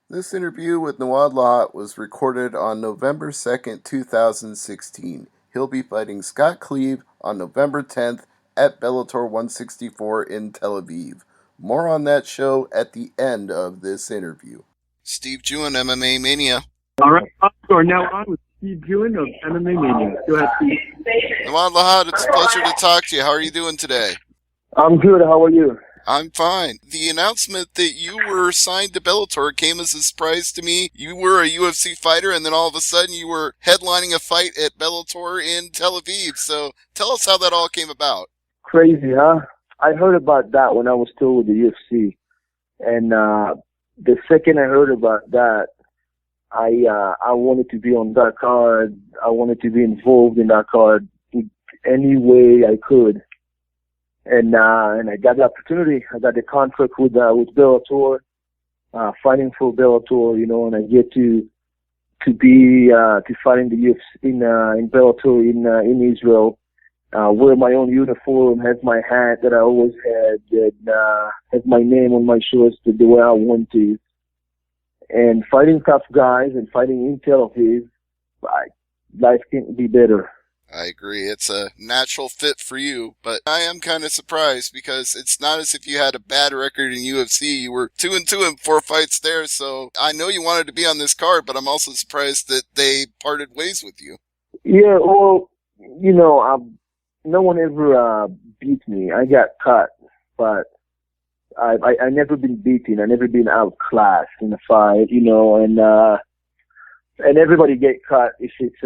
This interview with Noad Lahat was recorded on November 2nd, 2016. He'll be fighting Scott Cleave on November 10th at Bellator 164 in Tel Aviv. More on that show at the end of this interview. Steve Jewin, MMA Mania. All right, we're now on with Steve Jewin of MMA Mania. Go ahead, Steve. Noad Lahat, it's a pleasure to talk to you. How are you doing today? I'm good. How are you? I'm fine. The announcement that you were signed to Bellator came as a surprise to me. You were a UFC fighter, and then all of a sudden you were headlining a fight at Bellator in Tel Aviv. So tell us how that all came about. Crazy, huh? I heard about that when I was still with the UFC. And the second I heard about that, I wanted to be on that card. I wanted to be involved in that card in any way I could. And I got the opportunity. I got the contract with Bellator, fighting for Bellator, and I get to be to fight in the UFC in Bellator in Israel. Wear my own uniform, have my hat that I always had, and have my name on my shorts the way I want to. And fighting tough guys and fighting in Tel Aviv, life can't be better. I agree. It's a natural fit for you, but I am kind of surprised because it's not as if you had a bad record in UFC. You were 2-2 in 4 fights there, so I know you wanted to be on this card, but I'm also surprised that they parted ways with you. Yeah, well, no one ever beat me. I got cut, but I never been beaten. I never been outclassed in a fight, and everybody get cut if it's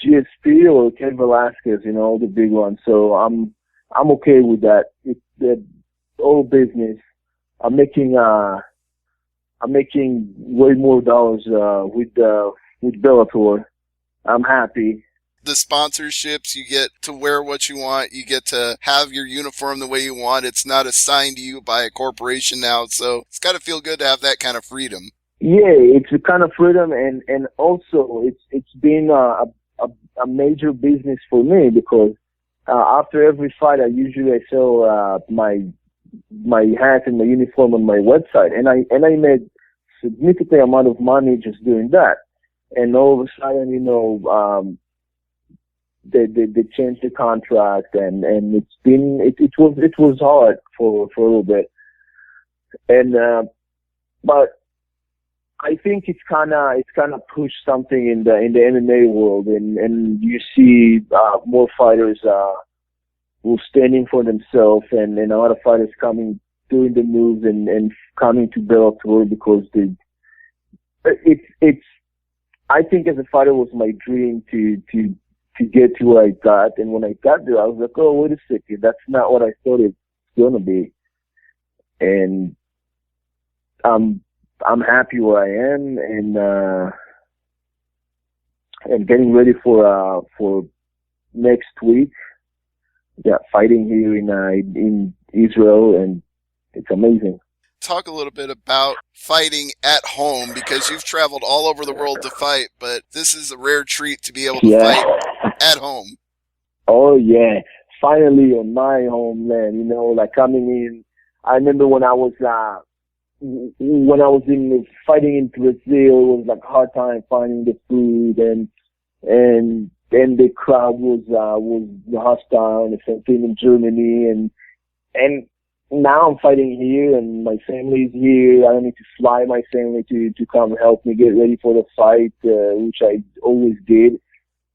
GSP or Ken Velasquez, the big ones. So I'm okay with that. It's all business. I'm making way more dollars with Bellator. I'm happy. The sponsorships, you get to wear what you want. You get to have your uniform the way you want. It's not assigned to you by a corporation now. So it's got to feel good to have that kind of freedom. Yeah, it's a kind of freedom, and also it's been a major business for me because after every fight, I sell my hat and my uniform on my website, and I made significant amount of money just doing that. And all of a sudden, they changed the contract, and it was hard for a little bit, and but I think it's kind of pushed something in the MMA world, and you see more fighters who standing for themselves, and a lot of fighters doing the moves and coming to Bellator because it's I think as a fighter it was my dream to get to where I got, and when I got there I was like, oh, wait a second, that's not what I thought it's gonna be, and I'm happy where I am, and getting ready for next week. Yeah, fighting here in Israel, and it's amazing. Talk a little bit about fighting at home, because you've traveled all over the world to fight, but this is a rare treat to be able to fight at home. Oh yeah, finally on my homeland. Like coming in. I remember when I was fighting in Brazil, it was like a hard time finding the food, and the crowd was hostile, and the same thing in Germany, and now I'm fighting here, and my family's here. I don't need to fly my family to come help me get ready for the fight, which I always did.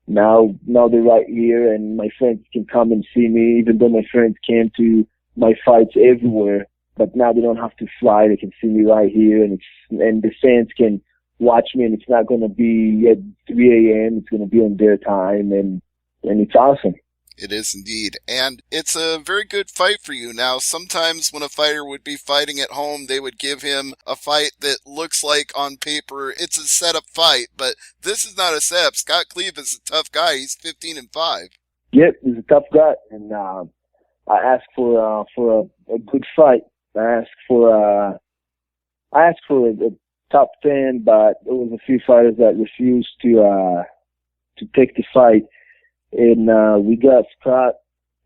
Now they're right here, and my friends can come and see me, even though my friends came to my fights everywhere. But now they don't have to fly; they can see me right here, and the fans can watch me, and it's not going to be at 3 a.m. It's going to be on their time, and it's awesome. It is indeed, and it's a very good fight for you. Now, sometimes when a fighter would be fighting at home, they would give him a fight that looks like on paper it's a setup fight, but this is not a setup. Scott Cleave is a tough guy. He's 15-5. Yep, he's a tough guy, and I asked for a good fight. I asked for a top 10, but there was a few fighters that refused to take the fight, and we got Scott.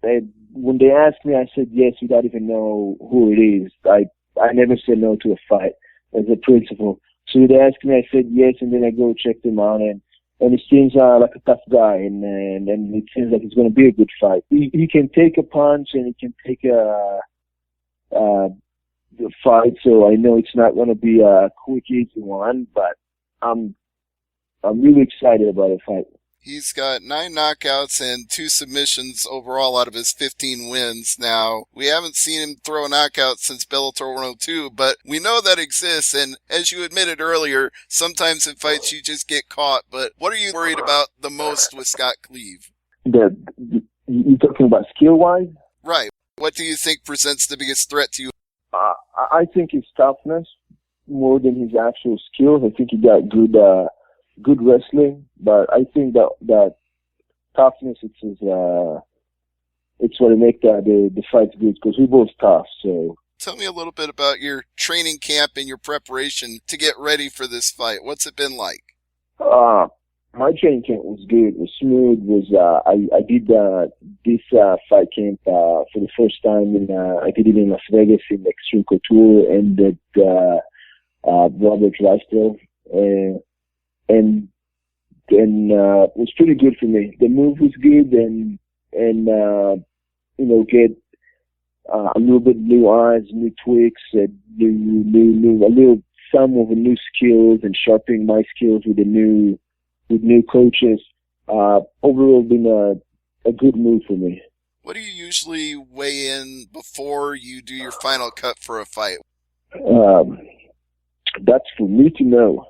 And when they asked me, I said yes without even know who it is. I never said no to a fight. as a principal. So they asked me, I said yes, and then I go check them out, and he seems like a tough guy, and it seems like it's going to be a good fight. He can take a punch, and he can take the fight, so I know it's not going to be a quick, easy one, but I'm really excited about the fight. He's got 9 knockouts and 2 submissions overall out of his 15 wins. Now, we haven't seen him throw a knockout since Bellator 102, but we know that exists, and as you admitted earlier, sometimes in fights you just get caught. But what are you worried about the most with Scott Cleave? You're talking about skill-wise? Right. What do you think presents the biggest threat to you? I think his toughness more than his actual skills. I think he got good wrestling, but I think that toughness it's what make the fight good, because we're both tough. So tell me a little bit about your training camp and your preparation to get ready for this fight. What's it been like? My training camp was good. It was smooth. I did this fight camp for the first time I did it in Las Vegas in Extreme Couture and at Robert Drysdale. And it was pretty good for me. The move was good, and get a little bit new eyes, new tweaks, a little some of the new skills, and sharpening my skills with new coaches. Overall, been a good move for me. What do you usually weigh in before you do your final cut for a fight? That's for me to know.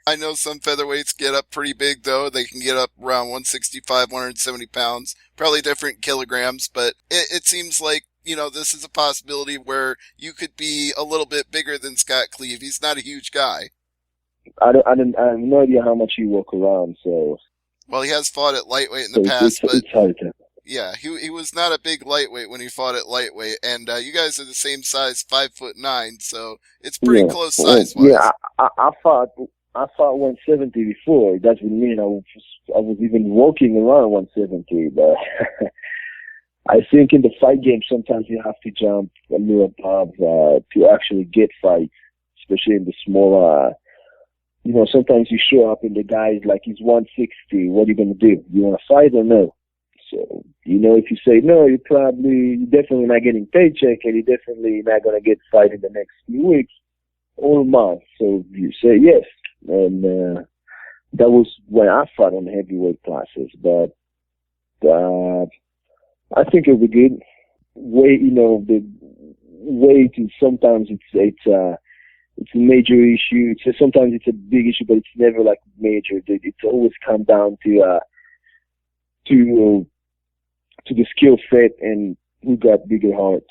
I know some featherweights get up pretty big, though. They can get up around 165, 170 pounds, probably different kilograms, but it seems like, this is a possibility where you could be a little bit bigger than Scott Cleave. He's not a huge guy. I have no idea how much he walk around, so. Well, he has fought at lightweight in the past, but it's hard to. Yeah, he was not a big lightweight when he fought at lightweight, and you guys are the same size, 5'9", so it's pretty close size-wise. Yeah, I fought 170 before. It doesn't mean I was even walking around 170, but I think in the fight game sometimes you have to jump a little above to actually get fights, especially in the smaller. Sometimes you show up and the guy's like he's 160. What are you gonna do? You want to fight or no? So, if you say no, you're definitely not getting paycheck, and you're definitely not going to get fight in the next few weeks or a month. So you say yes. And that was when I fought on heavyweight classes. But I think it'll be good. The weight is sometimes it's a major issue. Sometimes it's a big issue, but it's never like major. It's always come down to the skill set and who got bigger heart.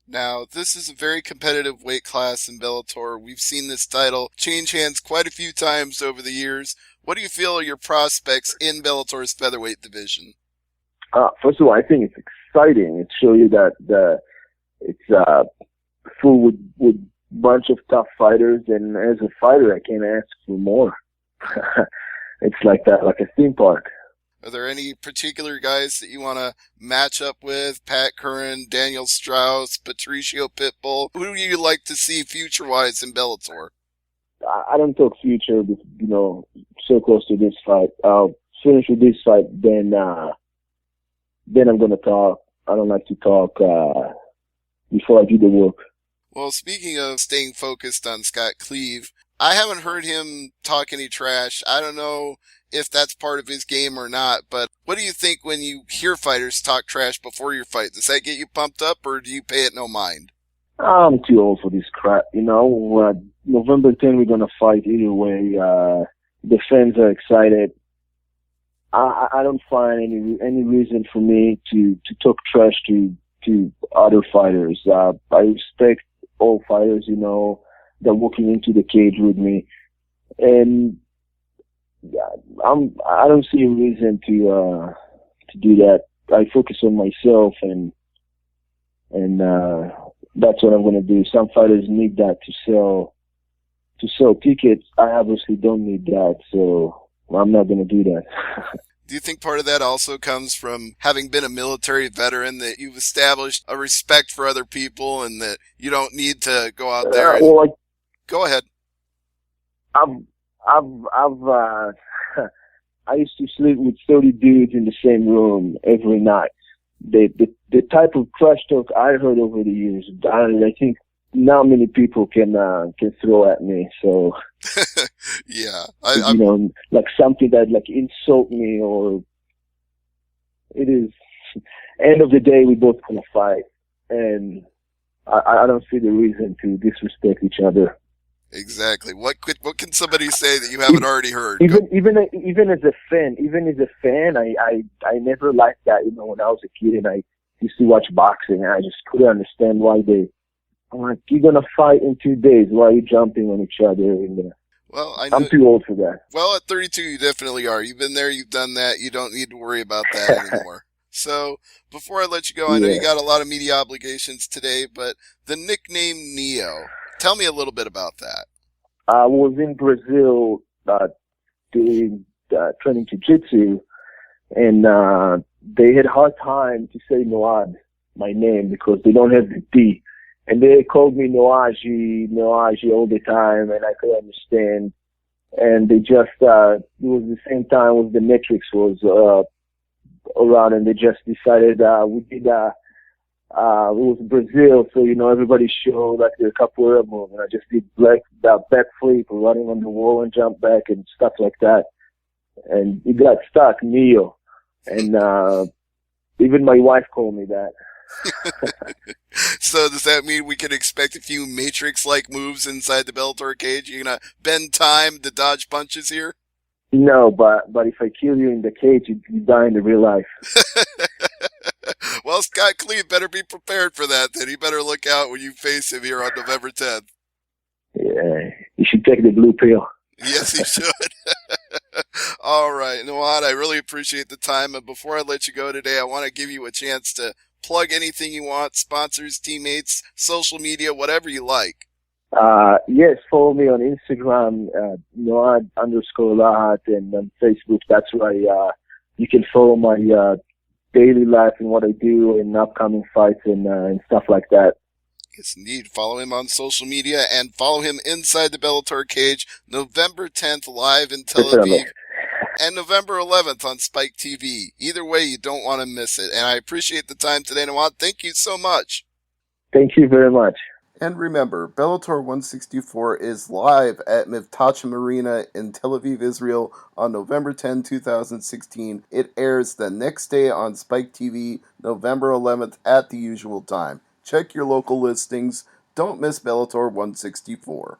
Now, this is a very competitive weight class in Bellator. We've seen this title change hands quite a few times over the years. What do you feel are your prospects in Bellator's featherweight division? First of all, I think it's exciting. It shows you that it's full with bunch of tough fighters, and as a fighter, I can't ask for more. It's like that, like a theme park. Are there any particular guys that you want to match up with? Pat Curran, Daniel Strauss, Patricio Pitbull? Who do you like to see future-wise in Bellator? I don't talk future, so close to this fight. I'll finish with this fight, then I'm going to talk. I don't like to talk before I do the work. Well, speaking of staying focused on Scott Cleave, I haven't heard him talk any trash. I don't know if that's part of his game or not, but what do you think when you hear fighters talk trash before your fight? Does that get you pumped up, or do you pay it no mind? I'm too old for this crap, November 10th, we're going to fight either way. The fans are excited. I don't find any reason for me to talk trash to other fighters. I respect all fighters, that walking into the cage with me, and I don't see a reason to do that. I focus on myself, and that's what I'm going to do. Some fighters need that to sell tickets. I obviously don't need that, so I'm not going to do that. Do you think part of that also comes from having been a military veteran, that you've established a respect for other people and that you don't need to go out there and go ahead? I've I used to sleep with 30 dudes in the same room every night. The type of trash talk I heard over the years, I think not many people can throw at me. So yeah, like something that like insult me, or it is. End of the day, we both gonna fight, and I don't see the reason to disrespect each other. Exactly. What can somebody say that you haven't already heard? Even as a fan, I never liked that. When I was a kid and I used to watch boxing, and I just couldn't understand why I'm like, you're gonna fight in 2 days. Why are you jumping on each other? And, well, I'm too old for that. Well, at 32, you definitely are. You've been there, you've done that. You don't need to worry about that anymore. So, before I let you go, I know you got a lot of media obligations today, but the nickname Neo, tell me a little bit about that. I was in Brazil doing training jiu-jitsu, and they had a hard time to say Noad, my name, because they don't have the D. And they called me Noaji all the time, and I could understand. And they just, it was the same time as the Matrix was around, and they just decided we did, it was Brazil, so, everybody showed like their capoeira move, and I just did backflip, running on the wall and jump back and stuff like that. And it got stuck, Neo. And even my wife called me that. So does that mean we can expect a few Matrix-like moves inside the Bellator cage? You're going to bend time to dodge punches here? No, but if I kill you in the cage, you die in the real life. Well, Scott Cleve better be prepared for that, then. He better look out when you face him here on November 10th. Yeah, you should take the blue pill. Yes, he should. All right, Noad, I really appreciate the time. And before I let you go today, I want to give you a chance to plug anything you want, sponsors, teammates, social media, whatever you like. Yes, follow me on Instagram, Noad _Lahat, and on Facebook. That's where you can follow my daily life and what I do and upcoming fights and stuff like that. Yes, indeed. Follow him on social media and follow him inside the Bellator cage, November 10th live in Tel Aviv. And November 11th on Spike TV. Either way, you don't want to miss it. And I appreciate the time today, Noad. Thank you so much. Thank you very much. And remember, Bellator 164 is live at Mivtachem Arena in Tel Aviv, Israel on November 10, 2016. It airs the next day on Spike TV, November 11th at the usual time. Check your local listings. Don't miss Bellator 164.